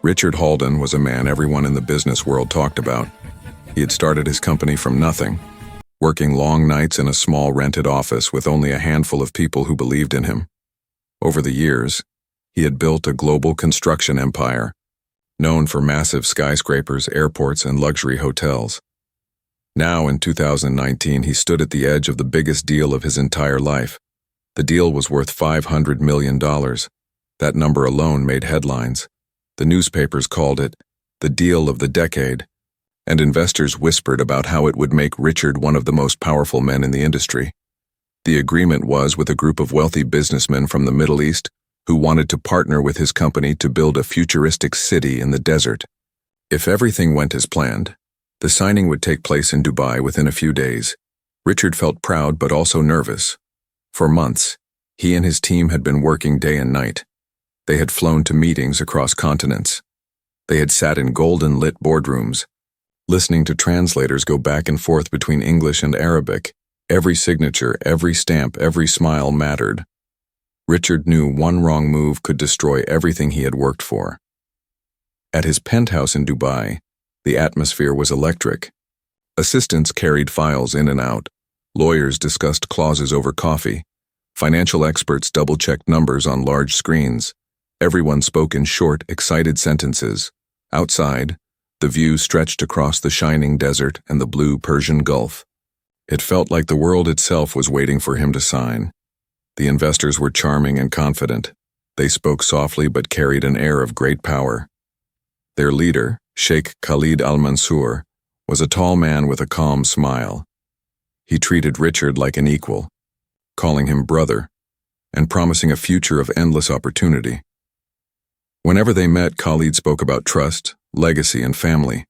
Richard Halden was a man everyone in the business world talked about. He had started his company from nothing, working long nights in a small rented office with only a handful of people who believed in him. Over the years, he had built a global construction empire, known for massive skyscrapers, airports, and luxury hotels. Now, in 2019, he stood at the edge of the biggest deal of his entire life. The deal was worth $500 million. That number alone made headlines. The newspapers called it the deal of the decade, and investors whispered about how it would make Richard one of the most powerful men in the industry. The agreement was with a group of wealthy businessmen from the Middle East who wanted to partner with his company to build a futuristic city in the desert. If everything went as planned, the signing would take place in Dubai within a few days. Richard felt proud but also nervous. For months, he and his team had been working day and night. They had flown to meetings across continents. They had sat in golden-lit boardrooms, listening to translators go back and forth between English and Arabic. Every signature, every stamp, every smile mattered. Richard knew one wrong move could destroy everything he had worked for. At his penthouse in Dubai, the atmosphere was electric. Assistants carried files in and out. Lawyers discussed clauses over coffee. Financial experts double-checked numbers on large screens. Everyone spoke in short, excited sentences. Outside, the view stretched across the shining desert and the blue Persian Gulf. It felt like the world itself was waiting for him to sign. The investors were charming and confident. They spoke softly but carried an air of great power. Their leader, Sheikh Khalid Al-Mansour, was a tall man with a calm smile. He treated Richard like an equal, calling him brother, and promising a future of endless opportunity. Whenever they met, Khalid spoke about trust, legacy, and family.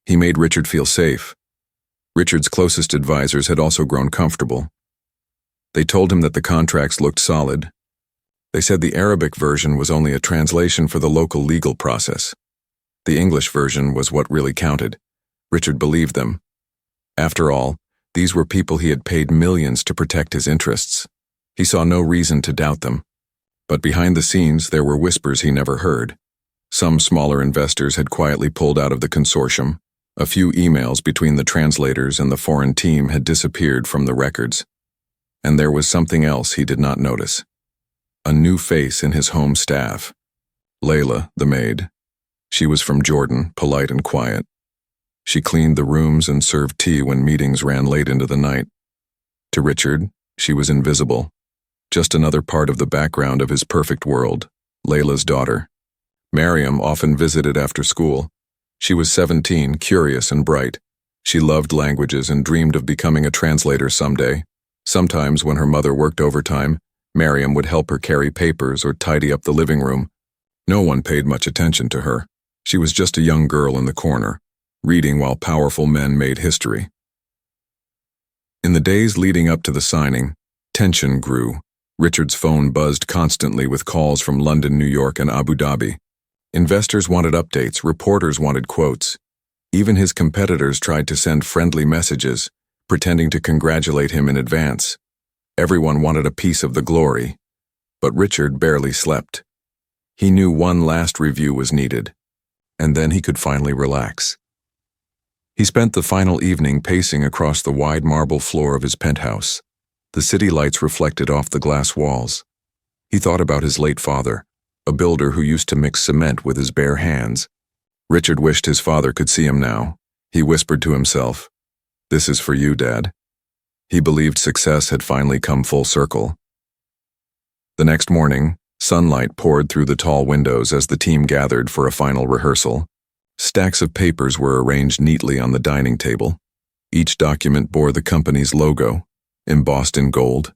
He made Richard feel safe. Richard's closest advisors had also grown comfortable. They told him that the contracts looked solid. They said the Arabic version was only a translation for the local legal process. The English version was what really counted. Richard believed them. After all, these were people he had paid millions to protect his interests. He saw no reason to doubt them. But behind the scenes, there were whispers he never heard. Some smaller investors had quietly pulled out of the consortium. A few emails between the translators and the foreign team had disappeared from the records. And there was something else he did not notice. A new face in his home staff. Layla, the maid. She was from Jordan, polite and quiet. She cleaned the rooms and served tea when meetings ran late into the night. To Richard, she was invisible. Just another part of the background of his perfect world, Layla's daughter. Mariam often visited after school. She was 17, curious and bright. She loved languages and dreamed of becoming a translator someday. Sometimes when her mother worked overtime, Mariam would help her carry papers or tidy up the living room. No one paid much attention to her. She was just a young girl in the corner, reading while powerful men made history. In the days leading up to the signing, tension grew. Richard's phone buzzed constantly with calls from London, New York, and Abu Dhabi. Investors wanted updates, reporters wanted quotes. Even his competitors tried to send friendly messages, pretending to congratulate him in advance. Everyone wanted a piece of the glory, but Richard barely slept. He knew one last review was needed, and then he could finally relax. He spent the final evening pacing across the wide marble floor of his penthouse. The city lights reflected off the glass walls. He thought about his late father, a builder who used to mix cement with his bare hands. Richard wished his father could see him now. He whispered to himself, "This is for you, Dad." He believed success had finally come full circle. The next morning, sunlight poured through the tall windows as the team gathered for a final rehearsal. Stacks of papers were arranged neatly on the dining table. Each document bore the company's logo, embossed in gold.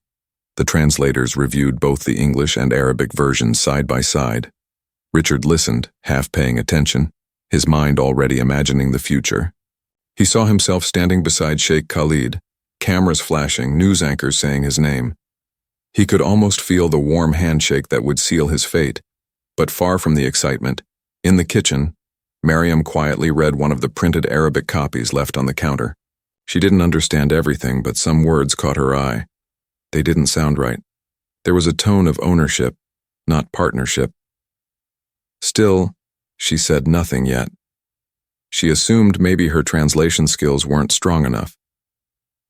The translators reviewed both the English and Arabic versions side by side. Richard listened, half paying attention, his mind already imagining the future. He saw himself standing beside Sheikh Khalid, cameras flashing, news anchors saying his name. He could almost feel the warm handshake that would seal his fate. But far from the excitement, in the kitchen, Mariam quietly read one of the printed Arabic copies left on the counter. She didn't understand everything, but some words caught her eye. They didn't sound right. There was a tone of ownership, not partnership. Still, She said nothing yet. She assumed maybe her translation skills weren't strong enough.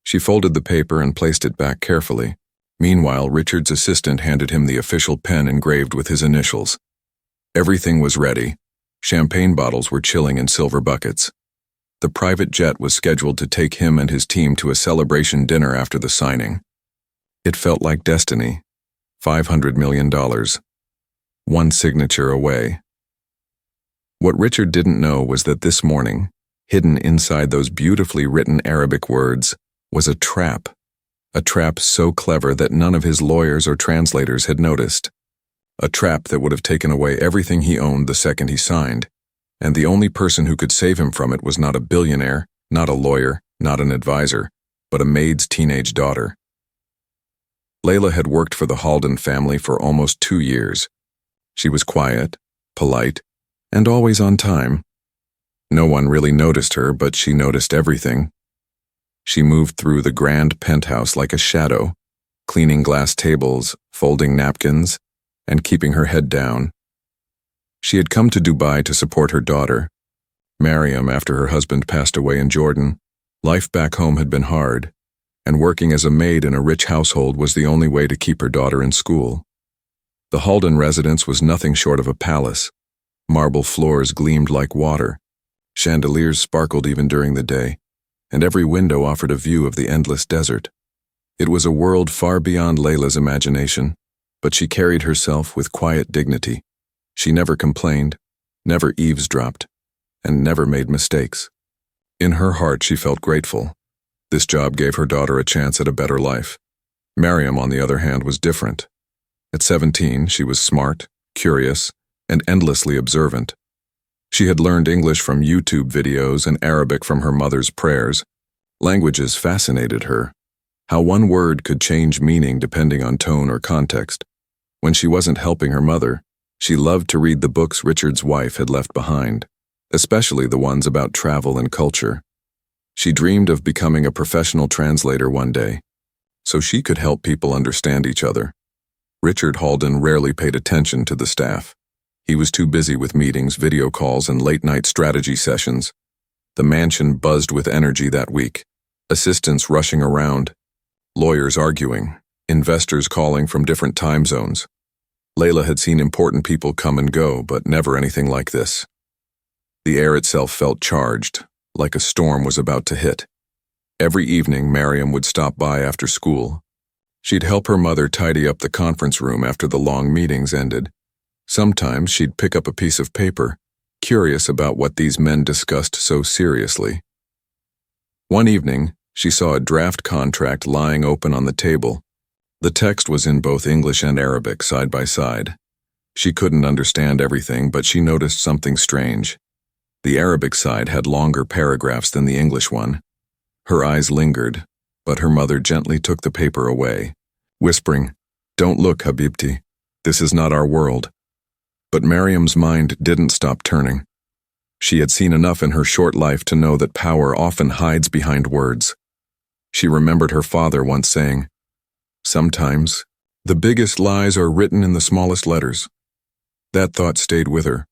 She folded the paper and placed it back carefully. Meanwhile, Richard's assistant handed him the official pen engraved with his initials. Everything was ready. Champagne bottles were chilling in silver buckets. The private jet was scheduled to take him and his team to a celebration dinner after the signing. It felt like destiny. $500 million. One signature away. What Richard didn't know was that this morning, hidden inside those beautifully written Arabic words, was a trap so clever that none of his lawyers or translators had noticed. A trap that would have taken away everything he owned the second he signed, and the only person who could save him from it was not a billionaire, not a lawyer, not an advisor, but a maid's teenage daughter. Layla had worked for the Halden family for almost 2 years. She was quiet, polite, and always on time. No one really noticed her, but she noticed everything. She moved through the grand penthouse like a shadow, cleaning glass tables, folding napkins, and keeping her head down. She had come to Dubai to support her daughter, Mariam, after her husband passed away in Jordan. Life back home had been hard, and working as a maid in a rich household was the only way to keep her daughter in school. The Halden residence was nothing short of a palace. Marble floors gleamed like water. Chandeliers sparkled even during the day, and every window offered a view of the endless desert. It was a world far beyond Layla's imagination, but she carried herself with quiet dignity. She never complained, never eavesdropped, and never made mistakes. In her heart, she felt grateful. This job gave her daughter a chance at a better life. Mariam, on the other hand, was different. At 17, she was smart, curious, and endlessly observant. She had learned English from YouTube videos and Arabic from her mother's prayers. Languages fascinated her. How one word could change meaning depending on tone or context. When she wasn't helping her mother, she loved to read the books Richard's wife had left behind, especially the ones about travel and culture. She dreamed of becoming a professional translator one day, so she could help people understand each other. Richard Halden rarely paid attention to the staff. He was too busy with meetings, video calls, and late-night strategy sessions. The mansion buzzed with energy that week. Assistants rushing around, lawyers arguing, investors calling from different time zones. Layla had seen important people come and go, but never anything like this. The air itself felt charged, like a storm was about to hit. Every evening, Mariam would stop by after school. She'd help her mother tidy up the conference room after the long meetings ended. Sometimes she'd pick up a piece of paper, curious about what these men discussed so seriously. One evening, she saw a draft contract lying open on the table. The text was in both English and Arabic, side by side. She couldn't understand everything, but she noticed something strange. The Arabic side had longer paragraphs than the English one. Her eyes lingered, but her mother gently took the paper away, whispering, "Don't look, Habibti. This is not our world." But Mariam's mind didn't stop turning. She had seen enough in her short life to know that power often hides behind words. She remembered her father once saying, "Sometimes, the biggest lies are written in the smallest letters." That thought stayed with her.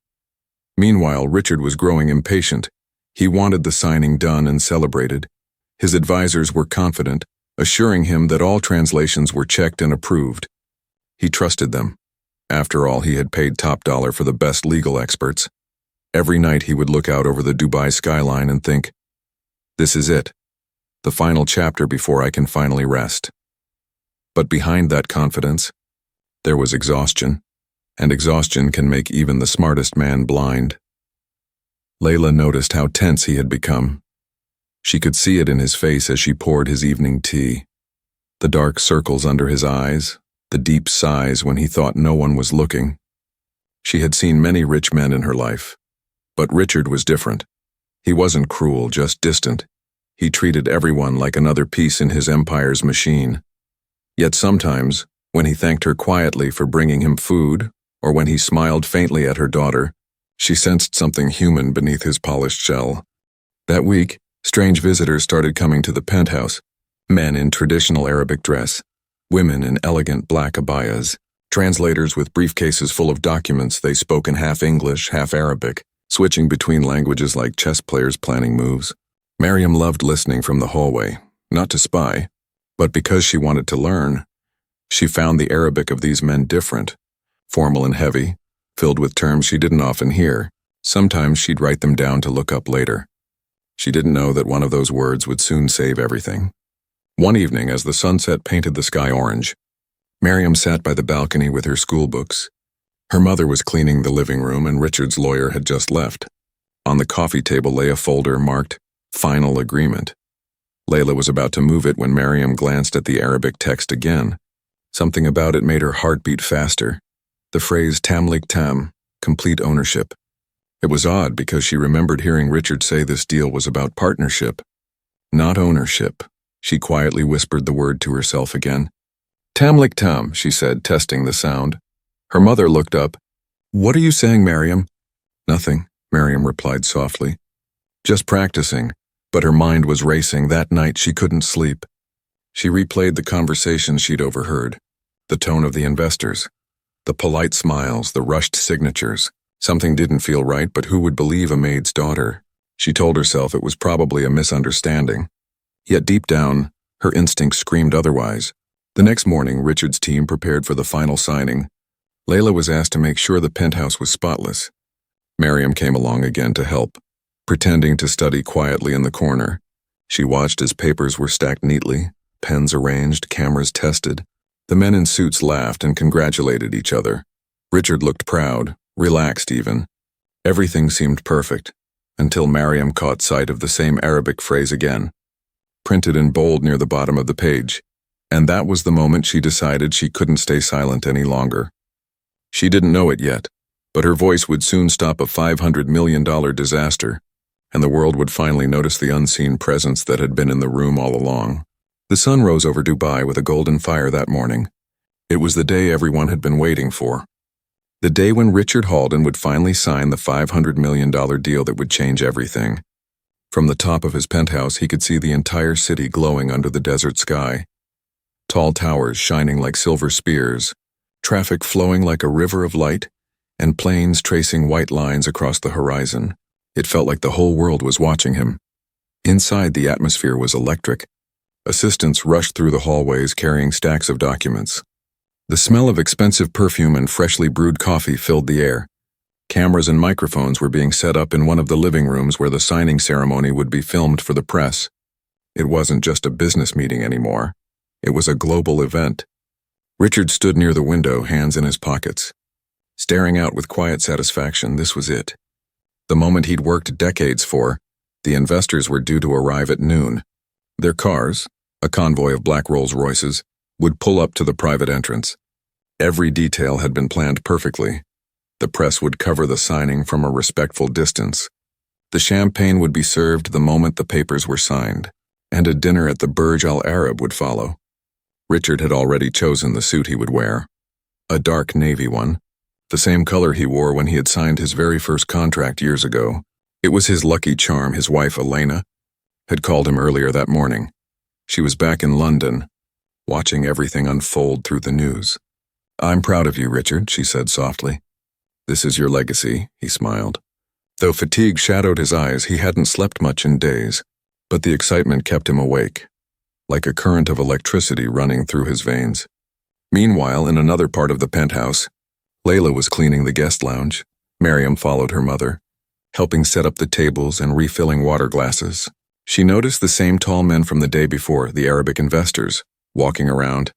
Meanwhile, Richard was growing impatient. He wanted the signing done and celebrated. His advisors were confident, assuring him that all translations were checked and approved. He trusted them. After all, he had paid top dollar for the best legal experts. Every night he would look out over the Dubai skyline and think, "This is it. The final chapter before I can finally rest." But behind that confidence, there was exhaustion, and exhaustion can make even the smartest man blind. Layla noticed how tense he had become. She could see it in his face as she poured his evening tea. The dark circles under his eyes, the deep sighs when he thought no one was looking. She had seen many rich men in her life, but Richard was different. He wasn't cruel, just distant. He treated everyone like another piece in his empire's machine. Yet sometimes, when he thanked her quietly for bringing him food, or when he smiled faintly at her daughter, she sensed something human beneath his polished shell. That week, strange visitors started coming to the penthouse. Men in traditional Arabic dress, women in elegant black abayas, Translators with briefcases full of documents, they spoke in half English, half Arabic, switching between languages like chess players planning moves. Miriam loved listening from the hallway, not to spy, but because she wanted to learn. She found the Arabic of these men different, formal and heavy, filled with terms she didn't often hear. Sometimes she'd write them down to look up later. She didn't know that one of those words would soon save everything. One evening, as the sunset painted the sky orange, Miriam sat by the balcony with her school books. Her mother was cleaning the living room and Richard's lawyer had just left. On the coffee table lay a folder marked Final Agreement. Layla was about to move it when Miriam glanced at the Arabic text again. Something about it made her heart beat faster. The phrase tamlik tam, complete ownership. It was odd because she remembered hearing Richard say this deal was about partnership, not ownership. She quietly whispered the word to herself again. Tamlik tam, she said, testing the sound. Her mother looked up. What are you saying, Miriam? Nothing, Miriam replied softly. Just practicing, but her mind was racing. That night she couldn't sleep. She replayed the conversation she'd overheard, the tone of the investors, the polite smiles, the rushed signatures. Something didn't feel right, but who would believe a maid's daughter? She told herself it was probably a misunderstanding. Yet deep down, her instincts screamed otherwise. The next morning, Richard's team prepared for the final signing. Layla was asked to make sure the penthouse was spotless. Miriam came along again to help, pretending to study quietly in the corner. She watched as papers were stacked neatly, pens arranged, cameras tested. The men in suits laughed and congratulated each other. Richard looked proud, relaxed even. Everything seemed perfect, until Miriam caught sight of the same Arabic phrase again, printed in bold near the bottom of the page. And that was the moment she decided she couldn't stay silent any longer. She didn't know it yet, but her voice would soon stop a $500 million disaster, and the world would finally notice the unseen presence that had been in the room all along. The sun rose over Dubai with a golden fire that morning. It was the day everyone had been waiting for. The day when Richard Halden would finally sign the $500 million deal that would change everything. From the top of his penthouse, he could see the entire city glowing under the desert sky. Tall towers shining like silver spears, traffic flowing like a river of light, and planes tracing white lines across the horizon. It felt like the whole world was watching him. Inside, the atmosphere was electric. Assistants rushed through the hallways carrying stacks of documents. The smell of expensive perfume and freshly brewed coffee filled the air. Cameras and microphones were being set up in one of the living rooms where the signing ceremony would be filmed for the press. It wasn't just a business meeting anymore. It was a global event. Richard stood near the window, hands in his pockets. Staring out with quiet satisfaction, this was it. The moment he'd worked decades for. The investors were due to arrive at noon. Their cars, a convoy of black Rolls-Royces, would pull up to the private entrance. Every detail had been planned perfectly. The press would cover the signing from a respectful distance. The champagne would be served the moment the papers were signed, and a dinner at the Burj Al Arab would follow. Richard had already chosen the suit he would wear. A dark navy one, the same color he wore when he had signed his very first contract years ago. It was his lucky charm. His wife, Elena, had called him earlier that morning. She was back in London, watching everything unfold through the news. "I'm proud of you, Richard," she said softly. "This is your legacy," he smiled. Though fatigue shadowed his eyes, he hadn't slept much in days, but the excitement kept him awake, like a current of electricity running through his veins. Meanwhile, in another part of the penthouse, Layla was cleaning the guest lounge. Miriam followed her mother, helping set up the tables and refilling water glasses. She noticed the same tall men from the day before, the Arabic investors, walking around,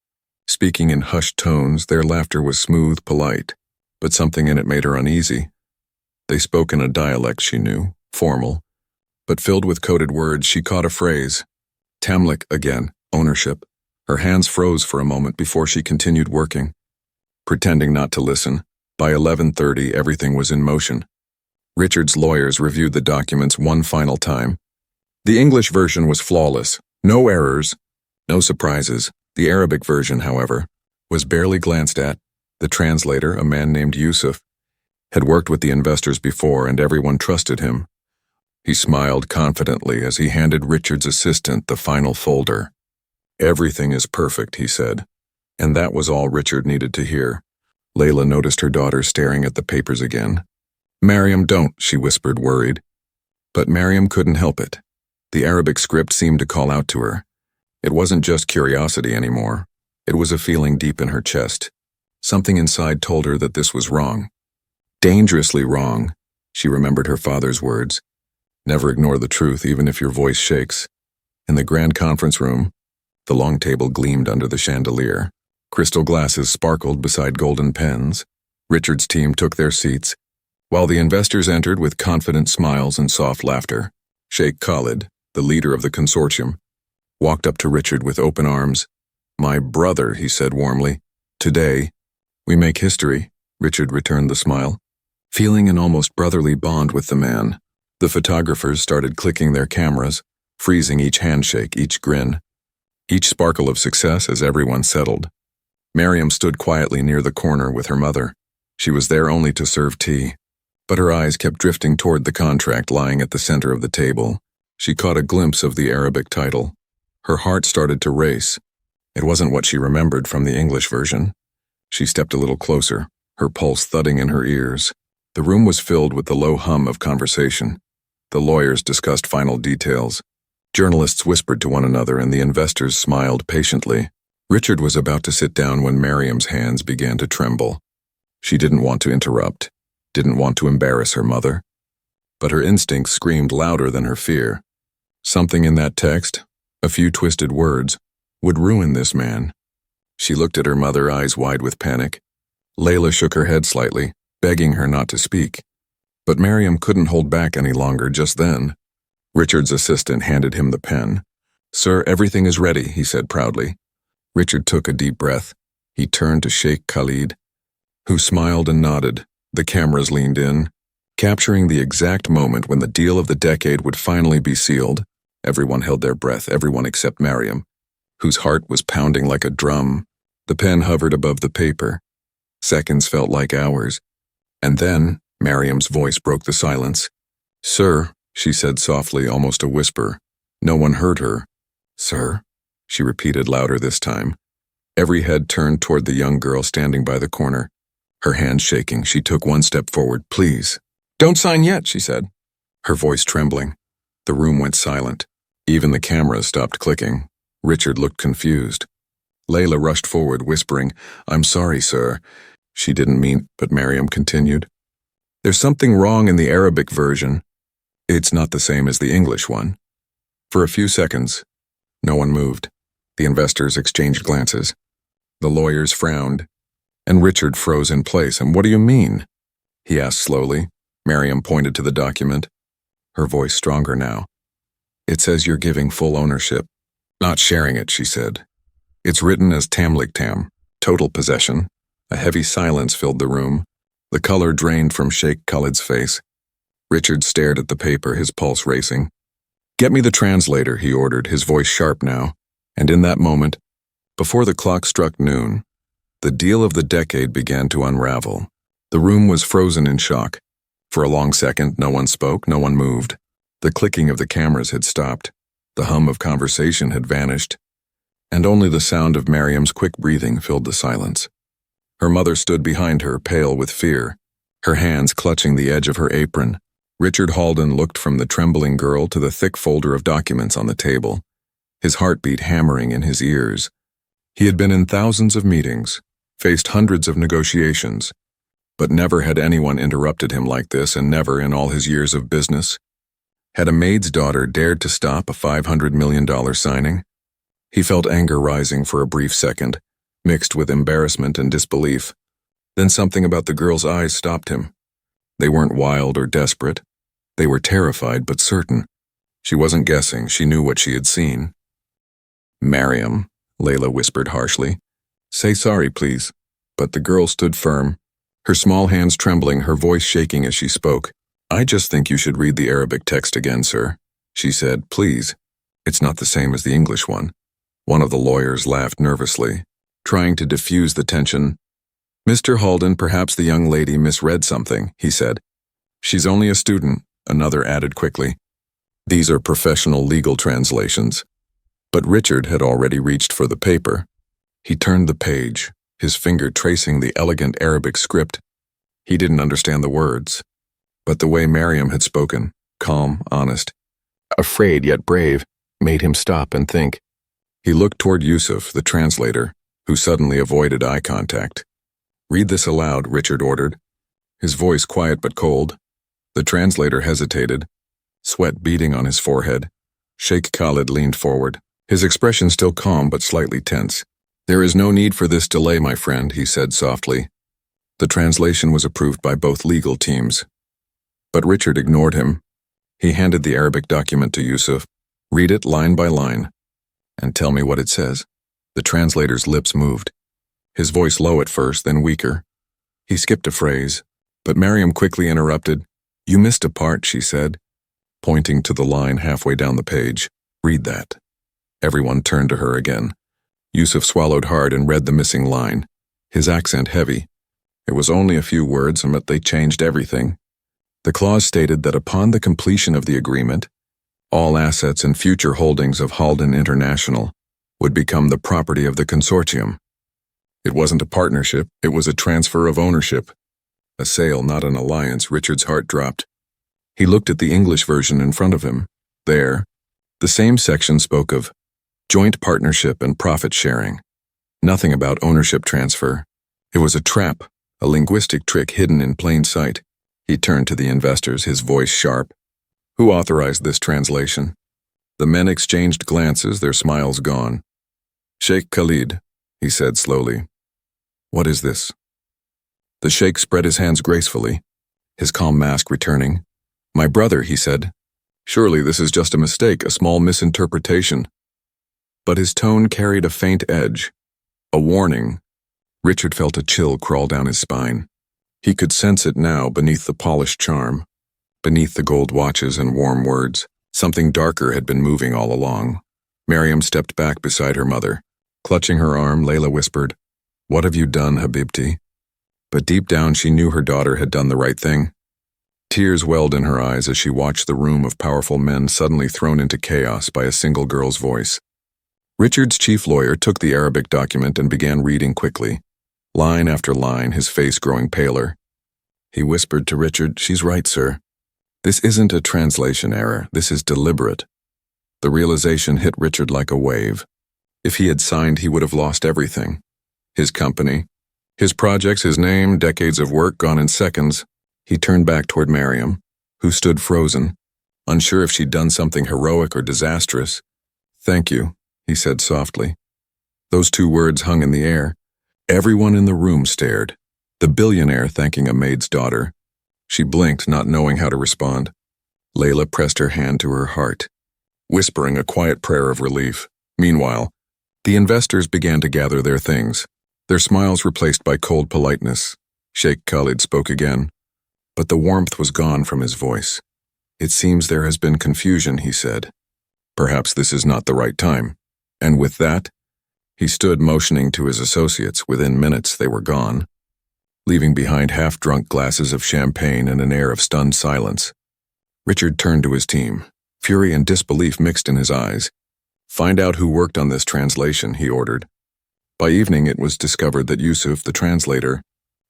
speaking in hushed tones. Their laughter was smooth, polite, but something in it made her uneasy. They spoke in a dialect she knew, formal, but filled with coded words. She caught a phrase, Tamlik again, ownership. Her hands froze for a moment before she continued working. Pretending not to listen, by 11:30 everything was in motion. Richard's lawyers reviewed the documents one final time. The English version was flawless, no errors, no surprises. The Arabic version, however, was barely glanced at. The translator, a man named Yusuf, had worked with the investors before and everyone trusted him. He smiled confidently as he handed Richard's assistant the final folder. "Everything is perfect," he said, and that was all Richard needed to hear. Layla noticed her daughter staring at the papers again. "Mariam, don't," she whispered, worried. But Mariam couldn't help it. The Arabic script seemed to call out to her. It wasn't just curiosity anymore. It was a feeling deep in her chest. Something inside told her that this was wrong. Dangerously wrong. She remembered her father's words. Never ignore the truth, even if your voice shakes. In the grand conference room, the long table gleamed under the chandelier. Crystal glasses sparkled beside golden pens. Richard's team took their seats, while the investors entered with confident smiles and soft laughter. Sheikh Khalid, the leader of the consortium, walked up to Richard with open arms. "My brother," he said warmly. "Today, we make history," Richard returned the smile, feeling an almost brotherly bond with the man. The photographers started clicking their cameras, freezing each handshake, each grin, each sparkle of success as everyone settled. Mariam stood quietly near the corner with her mother. She was there only to serve tea, but her eyes kept drifting toward the contract lying at the center of the table. She caught a glimpse of the Arabic title. Her heart started to race. It wasn't what she remembered from the English version. She stepped a little closer, her pulse thudding in her ears. The room was filled with the low hum of conversation. The lawyers discussed final details. Journalists whispered to one another, and the investors smiled patiently. Richard was about to sit down when Mariam's hands began to tremble. She didn't want to interrupt, didn't want to embarrass her mother. But her instincts screamed louder than her fear. Something in that text, a few twisted words, would ruin this man. She looked at her mother, eyes wide with panic. Layla shook her head slightly, begging her not to speak. But Mariam couldn't hold back any longer just then. Richard's assistant handed him the pen. "Sir, everything is ready," he said proudly. Richard took a deep breath. He turned to Sheikh Khalid, who smiled and nodded. The cameras leaned in, capturing the exact moment when the deal of the decade would finally be sealed. Everyone held their breath, everyone except Mariam, whose heart was pounding like a drum. The pen hovered above the paper. Seconds felt like hours. And then, Mariam's voice broke the silence. "Sir," she said softly, almost a whisper. No one heard her. "Sir," she repeated louder this time. Every head turned toward the young girl standing by the corner. Her hands shaking, she took one step forward. "Please." "Don't sign yet," she said, her voice trembling. The room went silent. Even the cameras stopped clicking. Richard looked confused. Layla rushed forward, whispering, "I'm sorry, sir." She didn't mean, but Mariam continued. "There's something wrong in the Arabic version. It's not the same as the English one." For a few seconds, no one moved. The investors exchanged glances. The lawyers frowned, and Richard froze in place. "And what do you mean?" he asked slowly. Mariam pointed to the document, her voice stronger now. "It says you're giving full ownership, not sharing it," she said. "It's written as Tamliktam, total possession." A heavy silence filled the room. The color drained from Sheikh Khalid's face. Richard stared at the paper, his pulse racing. "Get me the translator," he ordered, his voice sharp now. And in that moment, before the clock struck noon, the deal of the decade began to unravel. The room was frozen in shock. For a long second, no one spoke, no one moved. The clicking of the cameras had stopped. The hum of conversation had vanished. And only the sound of Mariam's quick breathing filled the silence. Her mother stood behind her, pale with fear, her hands clutching the edge of her apron. Richard Halden looked from the trembling girl to the thick folder of documents on the table, his heartbeat hammering in his ears. He had been in thousands of meetings, faced hundreds of negotiations, but never had anyone interrupted him like this, and never in all his years of business. Had a maid's daughter dared to stop a $500 million signing? He felt anger rising for a brief second, mixed with embarrassment and disbelief. Then something about the girl's eyes stopped him. They weren't wild or desperate. They were terrified but certain. She wasn't guessing, she knew what she had seen. "Mariam," Layla whispered harshly. "Say sorry, please." But the girl stood firm, her small hands trembling, her voice shaking as she spoke. "I just think you should read the Arabic text again, sir," she said. "Please. It's not the same as the English one." One of the lawyers laughed nervously, trying to diffuse the tension. "Mr. Halden, perhaps the young lady misread something," he said. "She's only a student," another added quickly. "These are professional legal translations." But Richard had already reached for the paper. He turned the page. his finger tracing the elegant Arabic script. He didn't understand the words, but the way Mariam had spoken, calm, honest, afraid yet brave, made him stop and think. He looked toward Yusuf, the translator, who suddenly avoided eye contact. "Read this aloud," Richard ordered, his voice quiet but cold. The translator hesitated, sweat beading on his forehead. Sheikh Khalid leaned forward, his expression still calm but slightly tense. "There is no need for this delay, my friend," he said softly. The translation was approved by both legal teams. But Richard ignored him. He handed the Arabic document to Yusuf. "Read it line by line, and tell me what it says." The translator's lips moved, his voice low at first, then weaker. He skipped a phrase, but Mariam quickly interrupted. "You missed a part," she said, pointing to the line halfway down the page. "Read that." Everyone turned to her again. Yusuf swallowed hard and read the missing line, his accent heavy. It was only a few words, but they changed everything. The clause stated that upon the completion of the agreement, all assets and future holdings of Halden International would become the property of the consortium. It wasn't a partnership, it was a transfer of ownership. A sale, not an alliance. Richard's heart dropped. He looked at the English version in front of him. There, the same section spoke of joint partnership and profit sharing. Nothing about ownership transfer. It was a trap, a linguistic trick hidden in plain sight. He turned to the investors, his voice sharp. "Who authorized this translation?" The men exchanged glances, their smiles gone. "Sheikh Khalid," he said slowly. "What is this?" The sheikh spread his hands gracefully, his calm mask returning. "My brother," he said. "Surely this is just a mistake, a small misinterpretation." But his tone carried a faint edge, a warning. Richard felt a chill crawl down his spine. He could sense it now beneath the polished charm, beneath the gold watches and warm words. Something darker had been moving all along. Mariam stepped back beside her mother. Clutching her arm, Layla whispered, "What have you done, Habibti?" But deep down she knew her daughter had done the right thing. Tears welled in her eyes as she watched the room of powerful men suddenly thrown into chaos by a single girl's voice. Richard's chief lawyer took the Arabic document and began reading quickly, line after line, his face growing paler. He whispered to Richard, "She's right, sir. This isn't a translation error, this is deliberate." The realization hit Richard like a wave. If he had signed, he would have lost everything. His company, his projects, his name, decades of work gone in seconds. He turned back toward Mariam, who stood frozen, unsure if she'd done something heroic or disastrous. "Thank you," he said softly. Those two words hung in the air. Everyone in the room stared. The billionaire thanking a maid's daughter. She blinked, not knowing how to respond. Layla pressed her hand to her heart, whispering a quiet prayer of relief. Meanwhile, the investors began to gather their things, their smiles replaced by cold politeness. Sheikh Khalid spoke again, but the warmth was gone from his voice. "It seems there has been confusion," he said. "Perhaps this is not the right time." And with that, he stood motioning to his associates. Within minutes they were gone, leaving behind half-drunk glasses of champagne and an air of stunned silence. Richard turned to his team, fury and disbelief mixed in his eyes. "Find out who worked on this translation," he ordered. By evening it was discovered that Yusuf, the translator,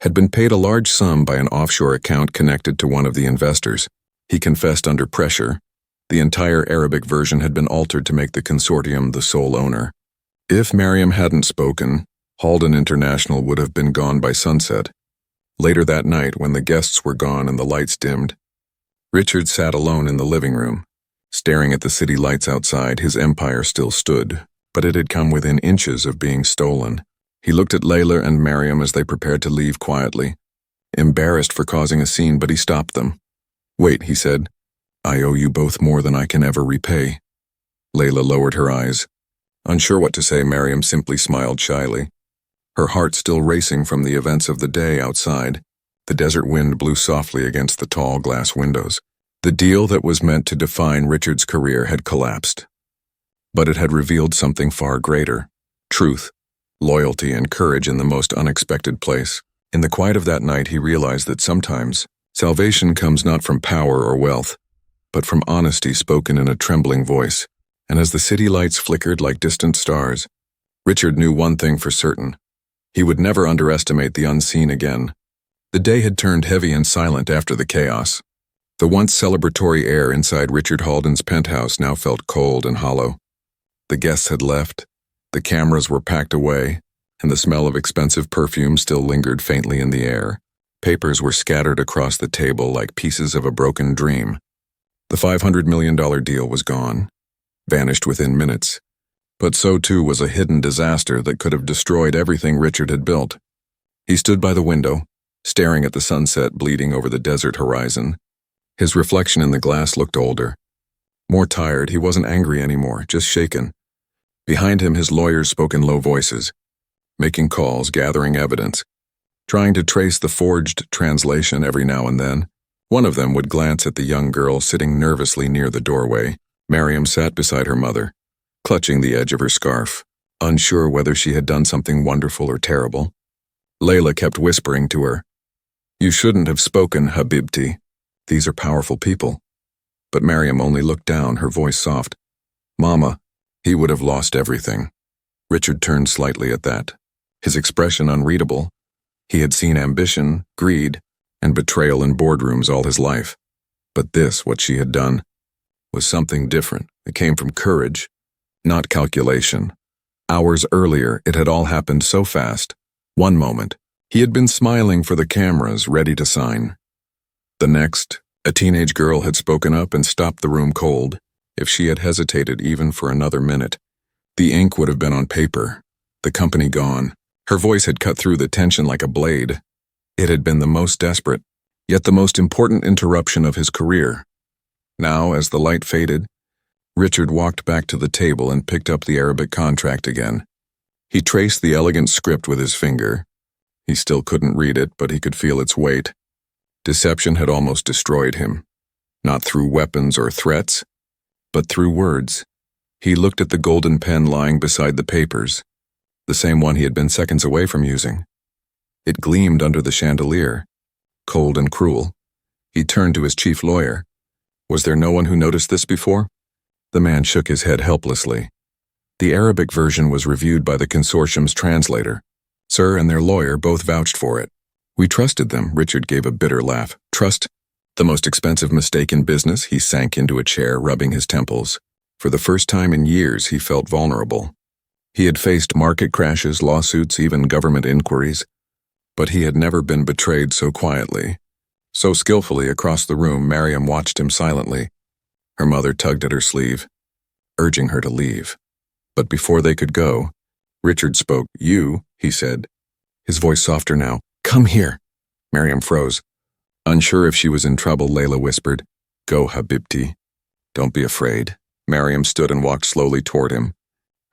had been paid a large sum by an offshore account connected to one of the investors. He confessed under pressure. The entire Arabic version had been altered to make the consortium the sole owner. If Mariam hadn't spoken, Halden International would have been gone by sunset. Later that night, when the guests were gone and the lights dimmed, Richard sat alone in the living room. Staring at the city lights outside, his empire still stood, but it had come within inches of being stolen. He looked at Layla and Mariam as they prepared to leave quietly, embarrassed for causing a scene, but he stopped them. "Wait," he said. "I owe you both more than I can ever repay." Layla lowered her eyes. Unsure what to say, Mariam simply smiled shyly, her heart still racing from the events of the day outside. The desert wind blew softly against the tall glass windows. The deal that was meant to define Richard's career had collapsed. But it had revealed something far greater: truth, loyalty, and courage in the most unexpected place. In the quiet of that night, he realized that sometimes salvation comes not from power or wealth, but from honesty spoken in a trembling voice. And as the city lights flickered like distant stars, Richard knew one thing for certain. He would never underestimate the unseen again. The day had turned heavy and silent after the chaos. The once celebratory air inside Richard Halden's penthouse now felt cold and hollow. The guests had left, the cameras were packed away, and the smell of expensive perfume still lingered faintly in the air. Papers were scattered across the table like pieces of a broken dream. The $500 million deal was gone, vanished within minutes. But so too was a hidden disaster that could have destroyed everything Richard had built. He stood by the window, staring at the sunset bleeding over the desert horizon. His reflection in the glass looked older. More tired, he wasn't angry anymore, just shaken. Behind him, his lawyers spoke in low voices, making calls, gathering evidence, trying to trace the forged translation every now and then. One of them would glance at the young girl sitting nervously near the doorway. Miriam sat beside her mother, clutching the edge of her scarf, unsure whether she had done something wonderful or terrible. Layla kept whispering to her, "You shouldn't have spoken, Habibti. These are powerful people." But Miriam only looked down, her voice soft. "Mama, he would have lost everything." Richard turned slightly at that, his expression unreadable. He had seen ambition, greed, and betrayal in boardrooms all his life. But this, what she had done, was something different. It came from courage, not calculation. Hours earlier, it had all happened so fast. One moment, he had been smiling for the cameras, ready to sign. The next, a teenage girl had spoken up and stopped the room cold. If she had hesitated even for another minute, the ink would have been on paper, the company gone. Her voice had cut through the tension like a blade. It had been the most desperate, yet the most important interruption of his career. Now, as the light faded, Richard walked back to the table and picked up the Arabic contract again. He traced the elegant script with his finger. He still couldn't read it, but he could feel its weight. Deception had almost destroyed him, not through weapons or threats, but through words. He looked at the golden pen lying beside the papers, the same one he had been seconds away from using. It gleamed under the chandelier, cold and cruel. He turned to his chief lawyer. Was there no one who noticed this before? The man shook his head helplessly. The Arabic version was reviewed by the consortium's translator. Sir and their lawyer both vouched for it. We trusted them, Richard gave a bitter laugh. Trust? The most expensive mistake in business. He sank into a chair, rubbing his temples. For the first time in years, he felt vulnerable. He had faced market crashes, lawsuits, even government inquiries. But he had never been betrayed so quietly. So skillfully across the room, Miriam watched him silently. Her mother tugged at her sleeve, urging her to leave. But before they could go, Richard spoke. "You," he said, his voice softer now. "Come here." Miriam froze. Unsure if she was in trouble, Layla whispered, "Go, Habibti. Don't be afraid." Miriam stood and walked slowly toward him,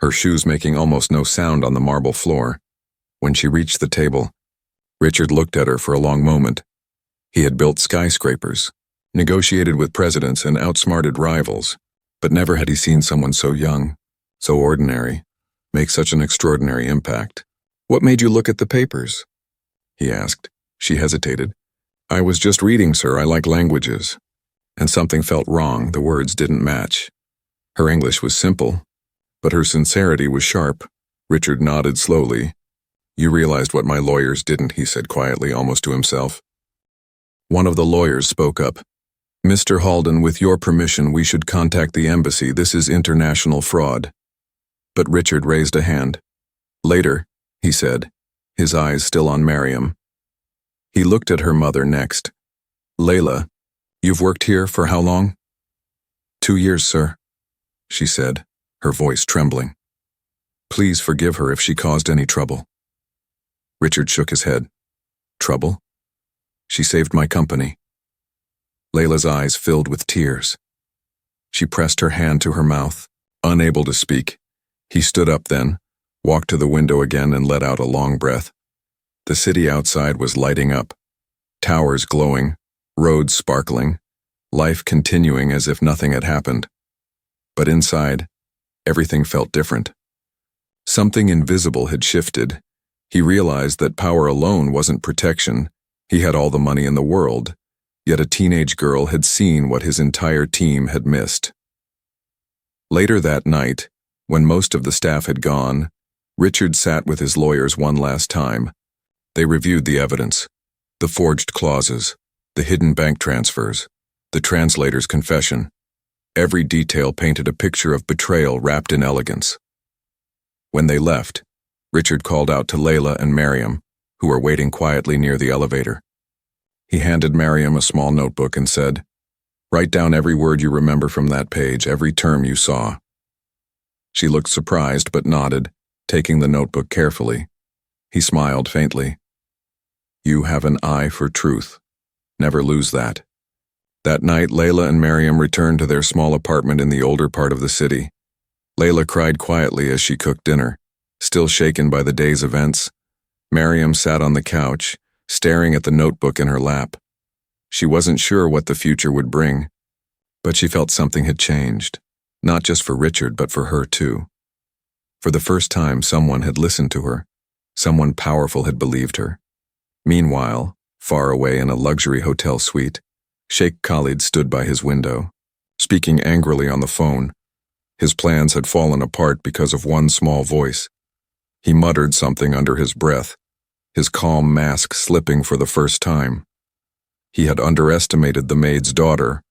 her shoes making almost no sound on the marble floor. When she reached the table, Richard looked at her for a long moment. He had built skyscrapers, negotiated with presidents and outsmarted rivals, but never had he seen someone so young, so ordinary, make such an extraordinary impact. "What made you look at the papers?" he asked. She hesitated. "I was just reading, sir. I like languages." And something felt wrong. The words didn't match. Her English was simple, but her sincerity was sharp. Richard nodded slowly. "You realized what my lawyers didn't," he said quietly, almost to himself. One of the lawyers spoke up. "Mr. Halden, with your permission, we should contact the embassy. This is international fraud." But Richard raised a hand. "Later," he said, his eyes still on Miriam. He looked at her mother next. "Layla, you've worked here for how long?" 2 years, sir," she said, her voice trembling. "Please forgive her if she caused any trouble." Richard shook his head. "Trouble? She saved my company." Layla's eyes filled with tears. She pressed her hand to her mouth, unable to speak. He stood up then, walked to the window again and let out a long breath. The city outside was lighting up, towers glowing, roads sparkling, life continuing as if nothing had happened. But inside, everything felt different. Something invisible had shifted. He realized that power alone wasn't protection. He had all the money in the world, yet a teenage girl had seen what his entire team had missed. Later that night, when most of the staff had gone, Richard sat with his lawyers one last time. They reviewed the evidence, the forged clauses, the hidden bank transfers, the translator's confession. Every detail painted a picture of betrayal wrapped in elegance. When they left, Richard called out to Layla and Miriam, who were waiting quietly near the elevator. He handed Miriam a small notebook and said, "Write down every word you remember from that page, every term you saw." She looked surprised but nodded, taking the notebook carefully. He smiled faintly. "You have an eye for truth. Never lose that." That night, Layla and Miriam returned to their small apartment in the older part of the city. Layla cried quietly as she cooked dinner, still shaken by the day's events. Miriam sat on the couch, staring at the notebook in her lap. She wasn't sure what the future would bring, but she felt something had changed, not just for Richard, but for her too. For the first time, someone had listened to her. Someone powerful had believed her. Meanwhile, far away in a luxury hotel suite, Sheikh Khalid stood by his window, speaking angrily on the phone. His plans had fallen apart because of one small voice. He muttered something under his breath, his calm mask slipping for the first time. He had underestimated the maid's daughter,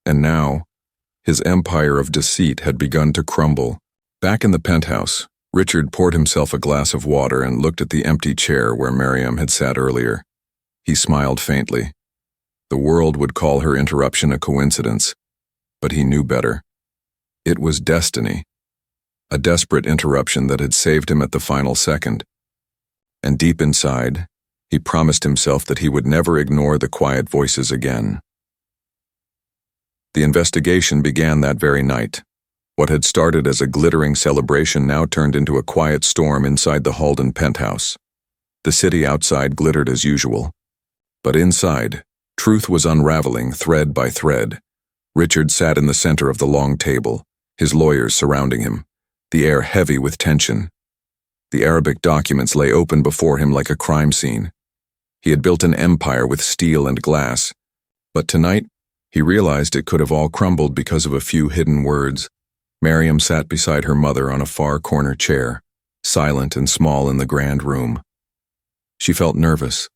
and now, his empire of deceit had begun to crumble. Back in the penthouse, Richard poured himself a glass of water and looked at the empty chair where Miriam had sat earlier. He smiled faintly. The world would call her interruption a coincidence, but he knew better. It was destiny, a desperate interruption that had saved him at the final second. And deep inside, he promised himself that he would never ignore the quiet voices again. The investigation began that very night. What had started as a glittering celebration now turned into a quiet storm inside the Halden penthouse. The city outside glittered as usual, but inside, truth was unraveling thread by thread. Richard sat in the center of the long table, his lawyers surrounding him, the air heavy with tension. The Arabic documents lay open before him like a crime scene. He had built an empire with steel and glass, but tonight, he realized it could have all crumbled because of a few hidden words. Miriam sat beside her mother on a far corner chair, silent and small in the grand room. She felt nervous,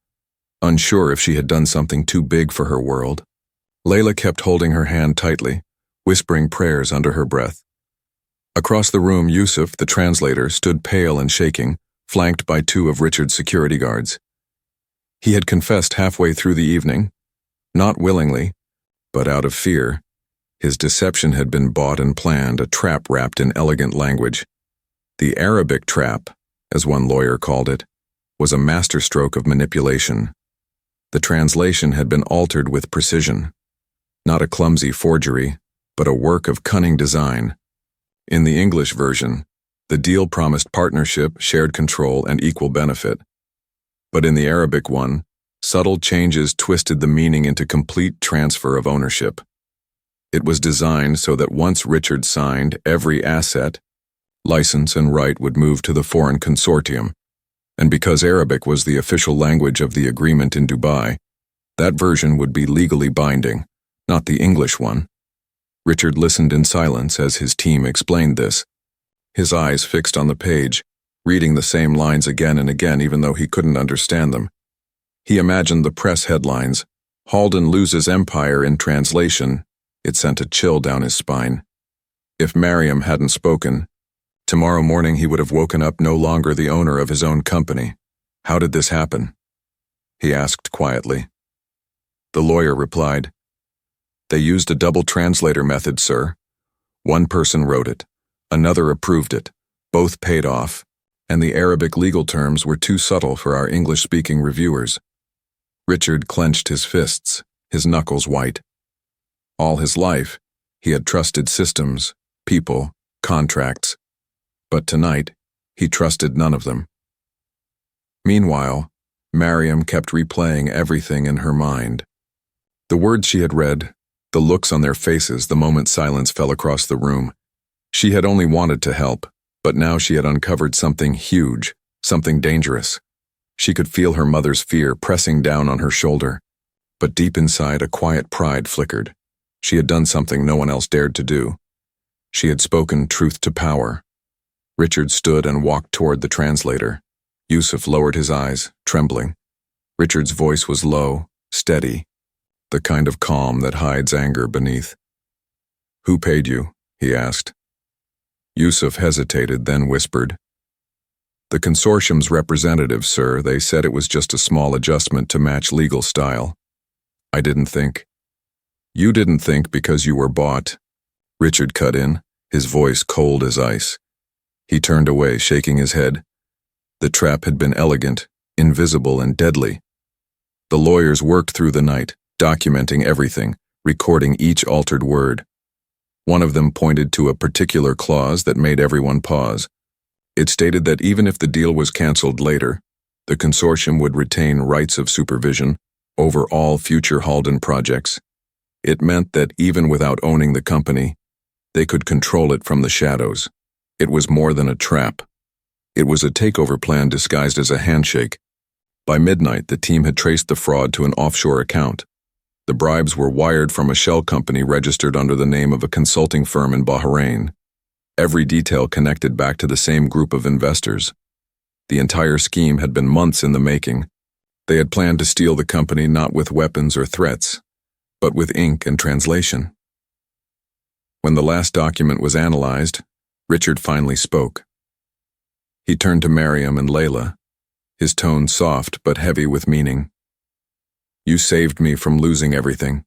unsure if she had done something too big for her world. Layla kept holding her hand tightly, whispering prayers under her breath. Across the room, Yusuf, the translator, stood pale and shaking, flanked by two of Richard's security guards. He had confessed halfway through the evening, not willingly, but out of fear. His deception had been bought and planned, a trap wrapped in elegant language. The Arabic trap, as one lawyer called it, was a masterstroke of manipulation. The translation had been altered with precision, not a clumsy forgery, but a work of cunning design. In the English version, the deal promised partnership, shared control, and equal benefit. But in the Arabic one, subtle changes twisted the meaning into complete transfer of ownership. It was designed so that once Richard signed, every asset, license, and right would move to the foreign consortium. And because Arabic was the official language of the agreement in Dubai, that version would be legally binding, not the English one. Richard listened in silence as his team explained this, his eyes fixed on the page, reading the same lines again and again even though he couldn't understand them. He imagined the press headlines, "Halden loses empire in translation." It sent a chill down his spine. If Miriam hadn't spoken, tomorrow morning he would have woken up no longer the owner of his own company. How did this happen? He asked quietly. The lawyer replied, "They used a double translator method, sir. One person wrote it, another approved it, both paid off, and the Arabic legal terms were too subtle for our English-speaking reviewers." Richard clenched his fists, his knuckles white. All his life, he had trusted systems, people, contracts, but tonight, he trusted none of them. Meanwhile, Miriam kept replaying everything in her mind. The words she had read, the looks on their faces the moment silence fell across the room. She had only wanted to help, but now she had uncovered something huge, something dangerous. She could feel her mother's fear pressing down on her shoulder, but deep inside a quiet pride flickered. She had done something no one else dared to do. She had spoken truth to power. Richard stood and walked toward the translator. Yusuf lowered his eyes, trembling. Richard's voice was low, steady, the kind of calm that hides anger beneath. "Who paid you?" he asked. Yusuf hesitated, then whispered, "The consortium's representative, sir. They said it was just a small adjustment to match legal style. I didn't think." "You didn't think because you were bought," Richard cut in, his voice cold as ice. He turned away, shaking his head. The trap had been elegant, invisible, and deadly. The lawyers worked through the night, documenting everything, recording each altered word. One of them pointed to a particular clause that made everyone pause. It stated that even if the deal was canceled later, the consortium would retain rights of supervision over all future Halden projects. It meant that even without owning the company, they could control it from the shadows. It was more than a trap. It was a takeover plan disguised as a handshake. By midnight, the team had traced the fraud to an offshore account. The bribes were wired from a shell company registered under the name of a consulting firm in Bahrain. Every detail connected back to the same group of investors. The entire scheme had been months in the making. They had planned to steal the company not with weapons or threats, but with ink and translation. When the last document was analyzed, Richard finally spoke. He turned to Mariam and Layla, his tone soft but heavy with meaning. "You saved me from losing everything,"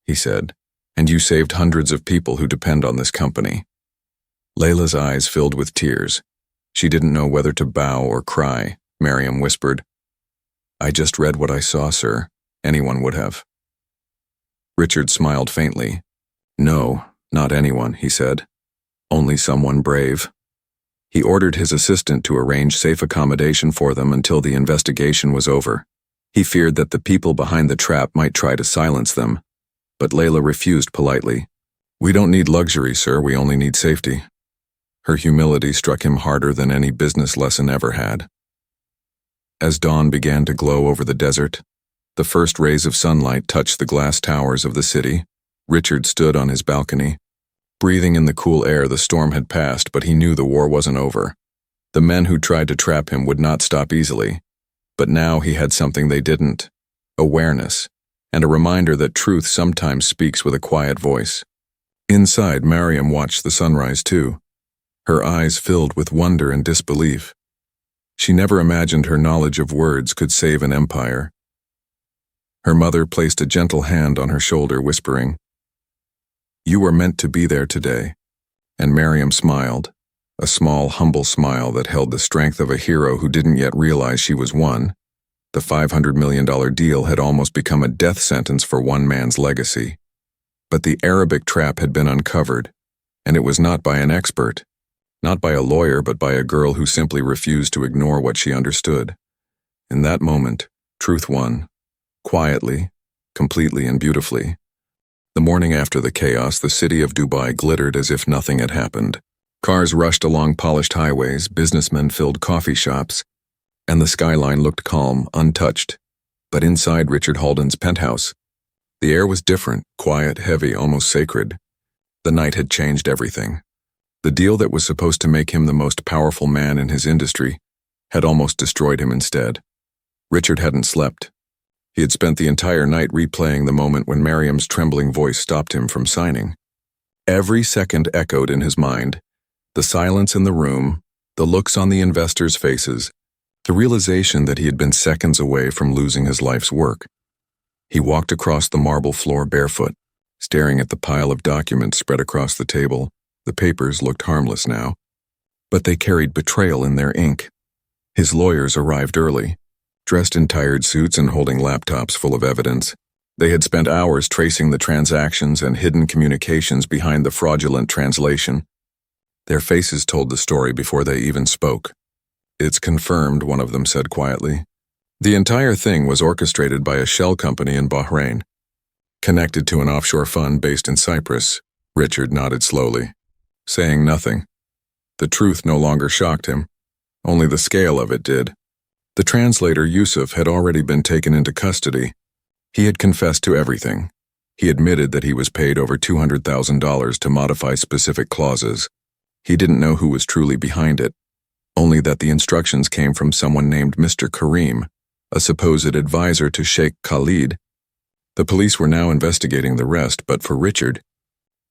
he said, "and you saved hundreds of people who depend on this company." Layla's eyes filled with tears. She didn't know whether to bow or cry. Mariam whispered, "I just read what I saw, sir. Anyone would have." Richard smiled faintly. "No, not anyone," he said. "Only someone brave." He ordered his assistant to arrange safe accommodation for them until the investigation was over. He feared that the people behind the trap might try to silence them, but Layla refused politely. "We don't need luxury, sir, we only need safety." Her humility struck him harder than any business lesson ever had. As dawn began to glow over the desert, the first rays of sunlight touched the glass towers of the city. Richard stood on his balcony. Breathing in the cool air, the storm had passed, but he knew the war wasn't over. The men who tried to trap him would not stop easily. But now he had something they didn't: awareness, and a reminder that truth sometimes speaks with a quiet voice. Inside, Mariam watched the sunrise too, her eyes filled with wonder and disbelief. She never imagined her knowledge of words could save an empire. Her mother placed a gentle hand on her shoulder, whispering, "You were meant to be there today." And Mariam smiled, a small, humble smile that held the strength of a hero who didn't yet realize she was one. The $500 million deal had almost become a death sentence for one man's legacy. But the Arabic trap had been uncovered, and it was not by an expert, not by a lawyer, but by a girl who simply refused to ignore what she understood. In that moment, truth won, quietly, completely, and beautifully. The morning after the chaos, the city of Dubai glittered as if nothing had happened. Cars rushed along polished highways, businessmen filled coffee shops, and the skyline looked calm, untouched. But inside Richard Halden's penthouse, the air was different, quiet, heavy, almost sacred. The night had changed everything. The deal that was supposed to make him the most powerful man in his industry had almost destroyed him instead. Richard hadn't slept. He had spent the entire night replaying the moment when Mariam's trembling voice stopped him from signing. Every second echoed in his mind. The silence in the room, the looks on the investors' faces, the realization that he had been seconds away from losing his life's work. He walked across the marble floor barefoot, staring at the pile of documents spread across the table. The papers looked harmless now, but they carried betrayal in their ink. His lawyers arrived early, dressed in tired suits and holding laptops full of evidence. They had spent hours tracing the transactions and hidden communications behind the fraudulent translation. Their faces told the story before they even spoke. "It's confirmed," one of them said quietly. The entire thing was orchestrated by a shell company in Bahrain, connected to an offshore fund based in Cyprus. Richard nodded slowly, saying nothing. The truth no longer shocked him. Only the scale of it did. The translator, Yusuf, had already been taken into custody. He had confessed to everything. He admitted that he was paid over $200,000 to modify specific clauses. He didn't know who was truly behind it, only that the instructions came from someone named Mr. Kareem, a supposed advisor to Sheikh Khalid. The police were now investigating the rest, but for Richard,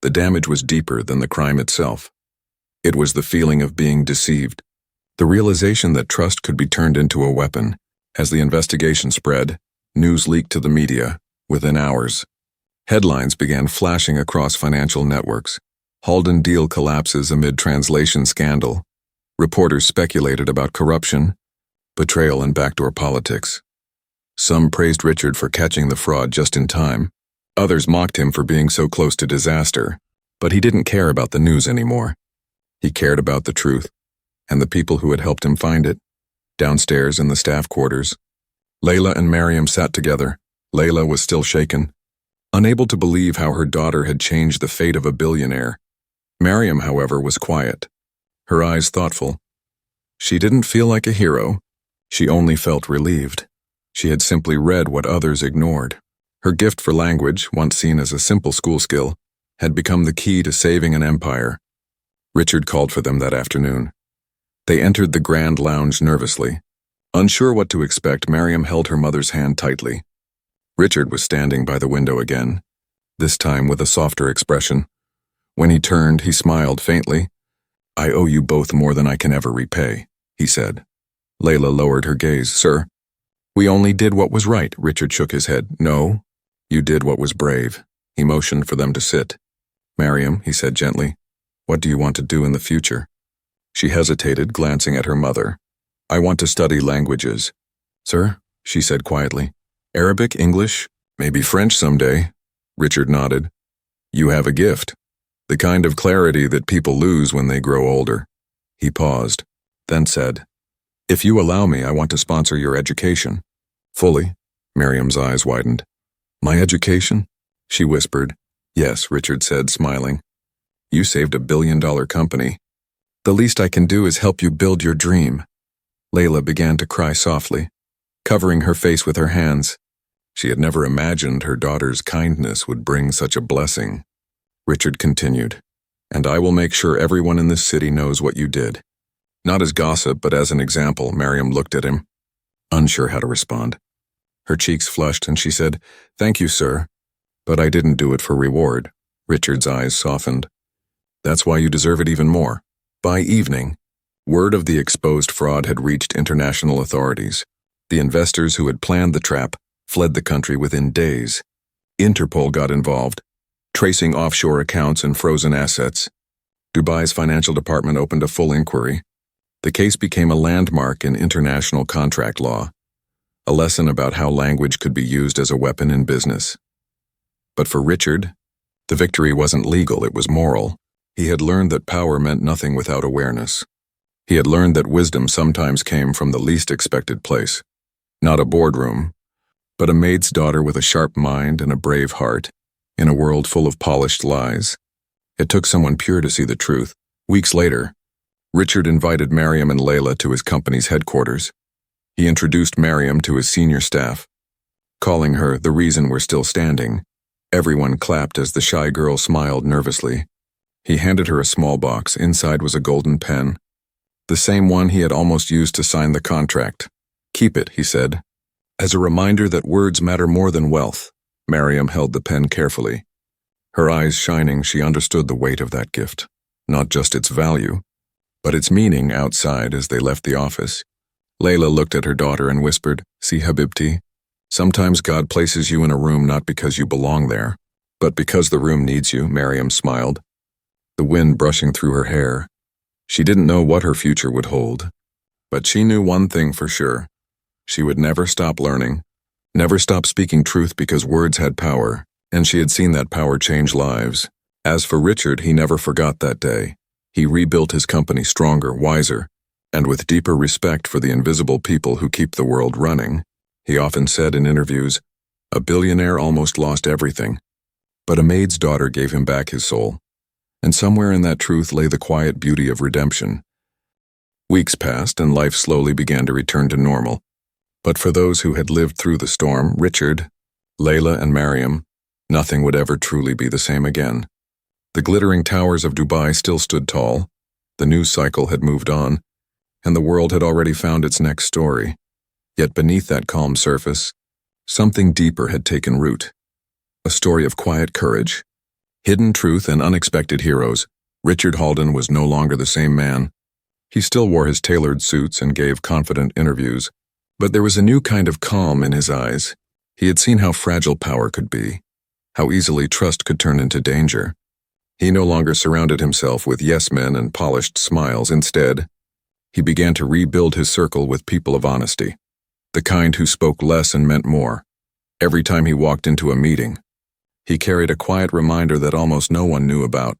the damage was deeper than the crime itself. It was the feeling of being deceived, the realization that trust could be turned into a weapon. As the investigation spread, news leaked to the media. Within hours, headlines began flashing across financial networks. Halden deal collapses amid translation scandal. Reporters speculated about corruption, betrayal, and backdoor politics. Some praised Richard for catching the fraud just in time. Others mocked him for being so close to disaster. But he didn't care about the news anymore. He cared about the truth, and the people who had helped him find it. Downstairs in the staff quarters, Layla and Mariam sat together. Layla was still shaken, unable to believe how her daughter had changed the fate of a billionaire. Mariam, however, was quiet, her eyes thoughtful. She didn't feel like a hero. She only felt relieved. She had simply read what others ignored. Her gift for language, once seen as a simple school skill, had become the key to saving an empire. Richard called for them that afternoon. They entered the grand lounge nervously. Unsure what to expect, Mariam held her mother's hand tightly. Richard was standing by the window again, this time with a softer expression. When he turned, he smiled faintly. "I owe you both more than I can ever repay," he said. Layla lowered her gaze. "Sir, we only did what was right." Richard shook his head. "No, you did what was brave." He motioned for them to sit. "Mariam," he said gently, "what do you want to do in the future?" She hesitated, glancing at her mother. "I want to study languages." "Sir," she said quietly. "Arabic, English, maybe French someday." Richard nodded. "You have a gift. The kind of clarity that people lose when they grow older." He paused, then said, "If you allow me, I want to sponsor your education." "Fully?" Miriam's eyes widened. "My education?" she whispered. "Yes," Richard said, smiling. "You saved $1 billion company. The least I can do is help you build your dream." Layla began to cry softly, covering her face with her hands. She had never imagined her daughter's kindness would bring such a blessing. Richard continued, "And I will make sure everyone in this city knows what you did. Not as gossip, but as an example." Mariam looked at him, unsure how to respond. Her cheeks flushed and she said, "Thank you, sir. But I didn't do it for reward." Richard's eyes softened. "That's why you deserve it even more." By evening, word of the exposed fraud had reached international authorities. The investors who had planned the trap fled the country within days. Interpol got involved, tracing offshore accounts and frozen assets. Dubai's financial department opened a full inquiry. The case became a landmark in international contract law, a lesson about how language could be used as a weapon in business. But for Richard, the victory wasn't legal, it was moral. He had learned that power meant nothing without awareness. He had learned that wisdom sometimes came from the least expected place. Not a boardroom, but a maid's daughter with a sharp mind and a brave heart, in a world full of polished lies. It took someone pure to see the truth. Weeks later, Richard invited Mariam and Layla to his company's headquarters. He introduced Mariam to his senior staff, calling her the reason we're still standing. Everyone clapped as the shy girl smiled nervously. He handed her a small box. Inside was a golden pen, the same one he had almost used to sign the contract. "Keep it," he said, "as a reminder that words matter more than wealth." Mariam held the pen carefully. Her eyes shining, she understood the weight of that gift, not just its value, but its meaning outside as they left the office. Layla looked at her daughter and whispered, "See, Habibti, sometimes God places you in a room not because you belong there, but because the room needs you." Mariam smiled, the wind brushing through her hair. She didn't know what her future would hold, but she knew one thing for sure. She would never stop learning, never stop speaking truth because words had power, and she had seen that power change lives. As for Richard, he never forgot that day. He rebuilt his company stronger, wiser, and with deeper respect for the invisible people who keep the world running. He often said in interviews, "A billionaire almost lost everything, but a maid's daughter gave him back his soul." And somewhere in that truth lay the quiet beauty of redemption. Weeks passed and life slowly began to return to normal. But for those who had lived through the storm, Richard, Layla, and Mariam, nothing would ever truly be the same again. The glittering towers of Dubai still stood tall, The news cycle had moved on, and the world had already found its next story. Yet beneath that calm surface, something deeper had taken root. A story of quiet courage, hidden truth, and unexpected heroes. Richard Halden was no longer the same man. He still wore his tailored suits and gave confident interviews, but there was a new kind of calm in his eyes. He had seen how fragile power could be, how easily trust could turn into danger. He no longer surrounded himself with yes-men and polished smiles. Instead, he began to rebuild his circle with people of honesty, the kind who spoke less and meant more. Every time he walked into a meeting, he carried a quiet reminder that almost no one knew about,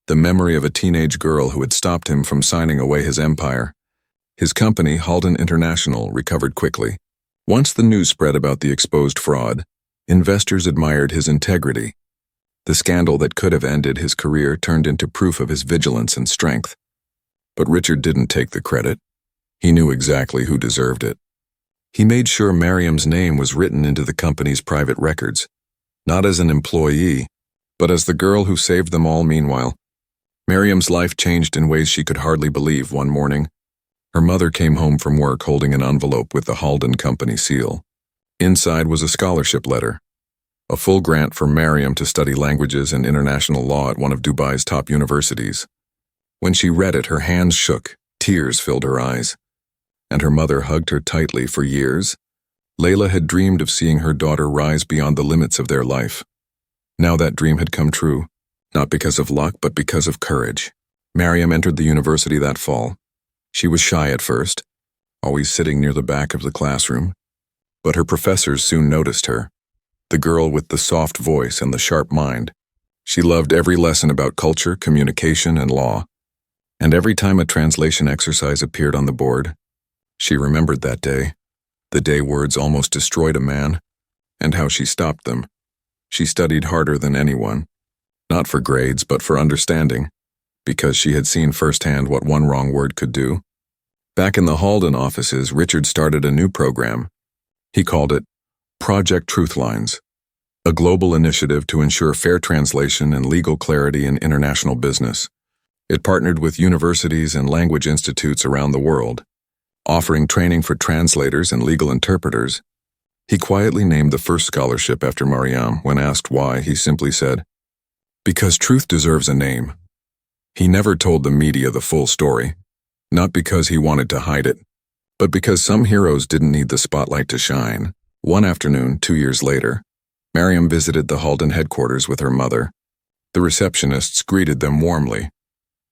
the memory of a teenage girl who had stopped him from signing away his empire. His company, Halden International, recovered quickly. Once the news spread about the exposed fraud, investors admired his integrity. The scandal that could have ended his career turned into proof of his vigilance and strength. But Richard didn't take the credit. He knew exactly who deserved it. He made sure Miriam's name was written into the company's private records, not as an employee, but as the girl who saved them all. Meanwhile, Miriam's life changed in ways she could hardly believe. One morning, her mother came home from work holding an envelope with the Halden Company seal. Inside was a scholarship letter, a full grant for Miriam to study languages and international law at one of Dubai's top universities. When she read it, her hands shook, tears filled her eyes, and her mother hugged her tightly. For years, Layla had dreamed of seeing her daughter rise beyond the limits of their life. Now that dream had come true, not because of luck, but because of courage. Miriam entered the university that fall. She was shy at first, always sitting near the back of the classroom, but her professors soon noticed her, the girl with the soft voice and the sharp mind. She loved every lesson about culture, communication, and law. And every time a translation exercise appeared on the board, she remembered that day, the day words almost destroyed a man, and how she stopped them. She studied harder than anyone, not for grades, but for understanding, because she had seen firsthand what one wrong word could do. Back in the Halden offices, Richard started a new program. He called it Project Truthlines, a global initiative to ensure fair translation and legal clarity in international business. It partnered with universities and language institutes around the world, offering training for translators and legal interpreters. He quietly named the first scholarship after Mariam. When asked why, he simply said, "Because truth deserves a name." He never told the media the full story, not because he wanted to hide it, but because some heroes didn't need the spotlight to shine. One afternoon, 2 years later, Mariam visited the Halden headquarters with her mother. The receptionists greeted them warmly.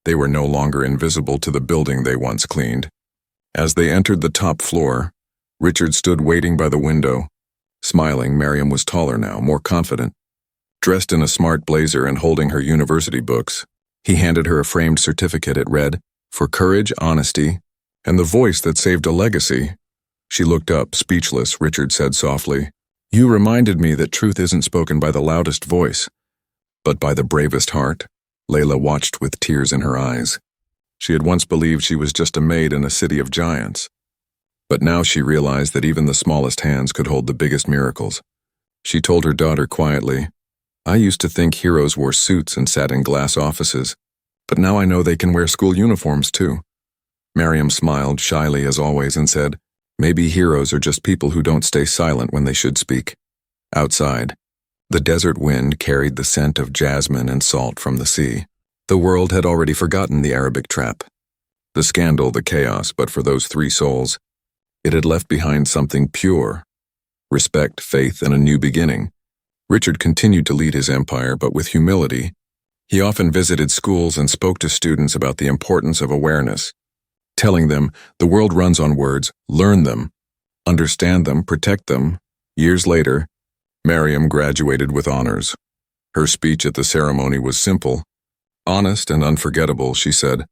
They were no longer invisible to the building they once cleaned. As they entered the top floor, Richard stood waiting by the window. Smiling, Mariam was taller now, more confident. Dressed in a smart blazer and holding her university books, he handed her a framed certificate. It read, "For courage, honesty, and the voice that saved a legacy." She looked up, speechless. Richard said softly, "You reminded me that truth isn't spoken by the loudest voice, but by the bravest heart." Layla watched with tears in her eyes. She had once believed she was just a maid in a city of giants, but now she realized that even the smallest hands could hold the biggest miracles. She told her daughter quietly, "I used to think heroes wore suits and sat in glass offices, but now I know they can wear school uniforms too." Miriam smiled shyly as always and said, "Maybe heroes are just people who don't stay silent when they should speak." Outside, the desert wind carried the scent of jasmine and salt from the sea. The world had already forgotten the Arabic trap, the scandal, the chaos, but for those three souls, it had left behind something pure: respect, faith, and a new beginning. Richard continued to lead his empire, but with humility. He often visited schools and spoke to students about the importance of awareness, telling them, the world runs on words, learn them, understand them, protect them. Years later, Miriam graduated with honors. Her speech at the ceremony was simple, honest, and unforgettable. She said,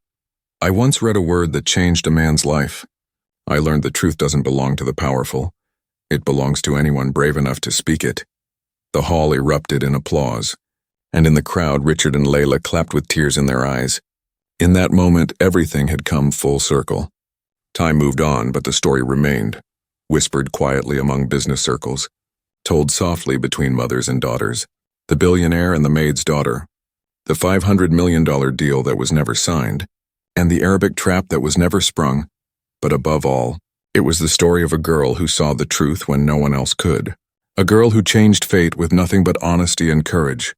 "I once read a word that changed a man's life. I learned that truth doesn't belong to the powerful. It belongs to anyone brave enough to speak it." The hall erupted in applause, and in the crowd, Richard and Layla clapped with tears in their eyes. In that moment, everything had come full circle. Time moved on, but the story remained, whispered quietly among business circles, told softly between mothers and daughters. The billionaire and the maid's daughter. The $500 million deal that was never signed. and the Arabic trap that was never sprung. But above all, it was the story of a girl who saw the truth when no one else could. A girl who changed fate with nothing but honesty and courage.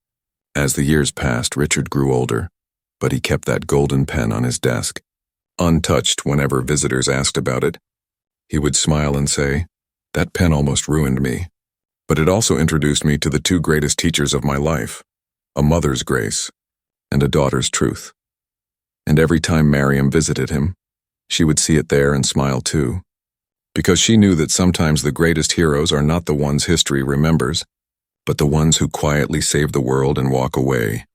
As the years passed, Richard grew older, but he kept that golden pen on his desk, untouched whenever visitors asked about it. He would smile and say, "That pen almost ruined me." But it also introduced me to the two greatest teachers of my life, a mother's grace and a daughter's truth. And every time Miriam visited him, she would see it there and smile too, because she knew that sometimes the greatest heroes are not the ones history remembers, but the ones who quietly save the world and walk away.